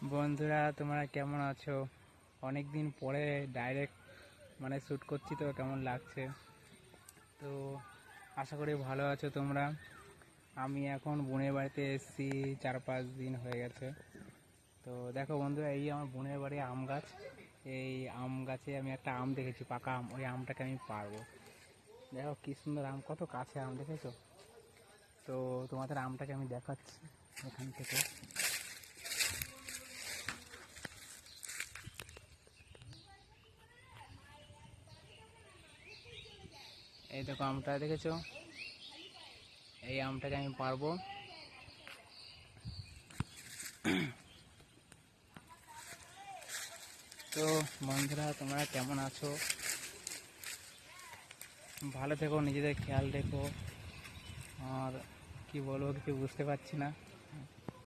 বন্ধুরা, তোমরা কেমন আছো? অনেক দিন পরে ডাইরেক্ট শ্যুট করছি, তো কেমন লাগছে? তো আশা করি ভালো আছো তোমরা। আমি এখন বোনের বাড়িতে এসেছি, 4-5 দিন হয়ে গেছে। তো দেখো বন্ধুরা, এই আমার বোনের বাড়ি আম গাছ। এই আম গাছে আমি একটা আম দেখেছি, পাকা আম। ওই আমটাকে আমি পারবো। দেখো কি সুন্দর আম, কত কাছে আম, দেখেছো? তো তোমাদের আমটাকে আমি দেখাচ্ছি এখান থেকে। এই দেখো আমটা, দেখেছো? এই আমটাকে আমি পারবো। তো বন্ধুরা, তোমরা কেমন আছো? ভালো থেকো, নিজেদের খেয়াল রেখো। আর কি বলবো, কিছু বুঝতে পারছি না।